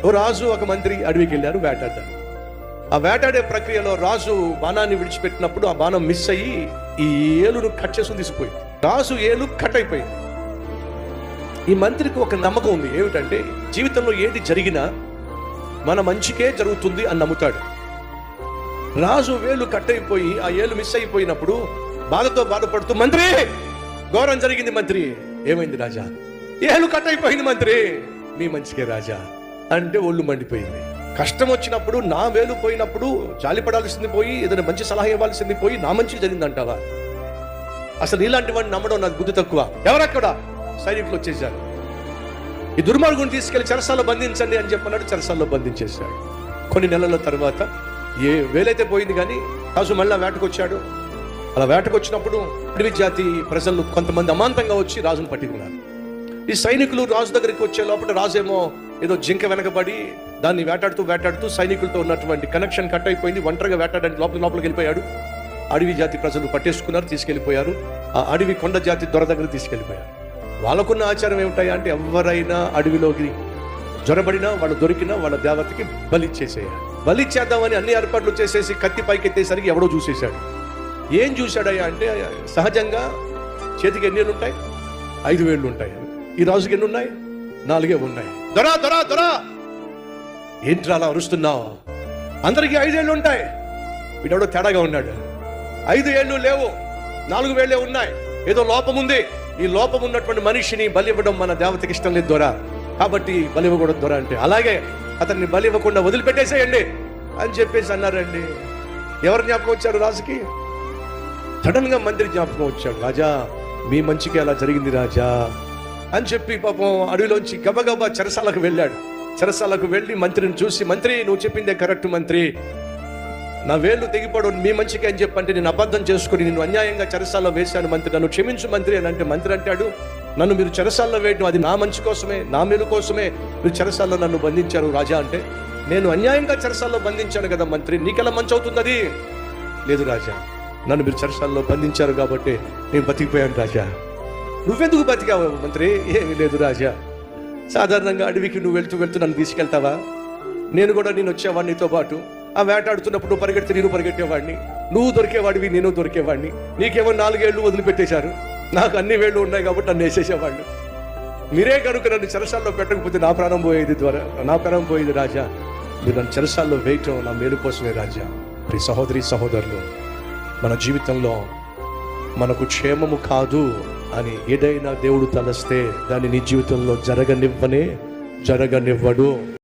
ఓ రాజు ఒక మంత్రి అడవికి వెళ్ళారు, వేటాడారు. ఆ వేటాడే ప్రక్రియలో రాజు బాణాన్ని విడిచిపెట్టినప్పుడు ఆ బాణం మిస్ అయ్యి ఈ ఏలును కట్ చేసుకుని తీసుకుపోయింది. రాజు ఏలు కట్ అయిపోయింది. ఈ మంత్రికి ఒక నమ్మకం ఉంది, ఏమిటంటే జీవితంలో ఏది జరిగినా మన మంచికే జరుగుతుంది అని నమ్ముతాడు. రాజు వేలు కట్ అయిపోయి ఆ ఏలు మిస్ అయిపోయినప్పుడు బాధతో బాధపడుతూ, మంత్రి ఘోరం జరిగింది మంత్రి. ఏమైంది రాజా? ఏలు కట్ అయిపోయింది మంత్రి. మీ మంచికే రాజా అంటే ఒళ్ళు మండిపోయింది. కష్టం వచ్చినప్పుడు నా వేలు పోయినప్పుడు జాలిపడాల్సింది పోయి, ఏదైనా మంచి సలహా ఇవ్వాల్సింది పోయి నా మంచి జరిగిందంటావా? అసలు ఇలాంటి వాడిని నమ్మడం నాకు బుద్ధి తక్కువ. ఎవరక్కడ? సైనికులు వచ్చేసారు. ఈ దుర్మార్గుని తీసుకెళ్లి చెరసాల్లో బంధించండి అని చెప్పన్నాడు. చెరసాల్లో బంధించేశాడు. కొన్ని నెలల తర్వాత ఏ వేలైతే పోయింది కానీ రాజు మళ్ళా వేటకొచ్చాడు. అలా వేటకొచ్చినప్పుడు అడవి జాతి ప్రజలు కొంతమంది అమాంతంగా వచ్చి రాజును పట్టుకున్నారు. ఈ సైనికులు రాజు దగ్గరికి వచ్చే లోపల రాజేమో ఏదో జింక వెనకబడి దాన్ని వేటాడుతూ సైనికులతో ఉన్నటువంటి కనెక్షన్ కట్ అయిపోయింది. ఒంటరిగా వేటాడడానికి లోపలికి వెళ్ళిపోయాడు. అడవి జాతి ప్రజలు పట్టేసుకున్నారు, తీసుకెళ్లిపోయారు. ఆ అడవి కొండ జాతి దొర దగ్గర తీసుకెళ్లిపోయారు. వాళ్ళకున్న ఆచారం ఏమిటాయి అంటే, ఎవరైనా అడవిలోకి జ్వరబడినా వాళ్ళు దొరికినా వాళ్ళ దేవతకి బలిచ్చేసేయాలి. బలిచ్చేద్దామని అన్ని ఏర్పాట్లు చేసేసి కత్తి పైకి ఎత్తేసరికి ఎవడో చూసేశాడు. ఏం చూశాడయ్యా అంటే, సహజంగా చేతికి ఎన్ని వేళ్ళు ఉంటాయి? 5 వేళ్ళు ఉంటాయి. ఈ రాజుకి ఎన్ని ఉన్నాయి? 4 ఉన్నాయి. దొరా దొరా దొరా, ఏంట్రా అలా అరుస్తున్నావు? అందరికీ 5 ఏళ్ళు ఉంటాయి. వీడెవడో తేడాగా ఉన్నాడు. 5 ఏళ్ళు లేవు, 4 వేళ్ళే ఉన్నాయి. ఏదో లోపం ఉంది. ఈ లోపం ఉన్నటువంటి మనిషిని బలి ఇవ్వడం మన దేవతకి ఇష్టం లేదు దొరా, కాబట్టి బలి ఇవ్వకూడదు దొరా అంటే, అలాగే అతన్ని బలి ఇవ్వకుండా వదిలిపెట్టేసేయండి అని చెప్పేసి అన్నారండి. ఎవరు జ్ఞాపకం వచ్చారు రాజుకి? సడన్ గా మంత్రి జ్ఞాపకం వచ్చాడు. రాజా, మీ మంచికి అలా జరిగింది రాజా అని చెప్పి పాపం అడవిలోంచి గబగబా చెరసాలకు వెళ్ళాడు. చెరసాలకు వెళ్ళి మంత్రిని చూసి, మంత్రి నువ్వు చెప్పిందే కరెక్ట్ మంత్రి, నా వేళ్ళు తెగిపోవడం మీ మంచికి అని చెప్పంటే నేను అబద్ధం చేసుకుని నిన్ను అన్యాయంగా చెరసాల్లో వేశాను మంత్రి, నన్ను క్షమించు మంత్రి అని అంటే, మంత్రి అంటాడు, నన్ను మీరు చెరసాల్లో వేయడం అది నా మంచి కోసమే, నా మేలు కోసమే మీరు చెరసాల్లో నన్ను బంధించారు రాజా అంటే, నేను అన్యాయంగా చెరసాల్లో బంధించాను కదా మంత్రి, నీకెలా మంచి అవుతుంది అది? లేదు రాజా, నన్ను మీరు చెరసాల్లో బంధించారు కాబట్టి నేను బతికిపోయాను రాజా. నువ్వెందుకు బతికావు మంత్రి? ఏమీ లేదు రాజా, సాధారణంగా అడవికి నువ్వు వెళ్తూ నన్ను తీసుకెళ్తావా? నేను కూడా నేను వచ్చేవాడిని నీతో పాటు. ఆ వేటాడుతున్నప్పుడు నువ్వు పరిగెడితే నేను పరిగెట్టేవాడిని, నువ్వు దొరికేవాడివి నేను దొరికేవాడిని. నీకేమో 4 ఏళ్ళు వదిలిపెట్టేశారు, నాకు అన్ని వేళ్ళు ఉన్నాయి కాబట్టి నన్ను వేసేసేవాళ్ళు. మీరే కనుక నన్ను చెరసాల్లో పెట్టకపోతే నా ప్రాణం పోయేది రాజా. మీరు నన్ను చెరసాల్లో వేయటం నా మేలు కోసమే రాజా. ప్రియ సహోదరి సహోదరులు, మన జీవితంలో మనకు క్షేమము కాదు అని ఏదైనా దేవుడు తలస్తే దాన్ని నీ జీవితంలో జరగనివ్వడు.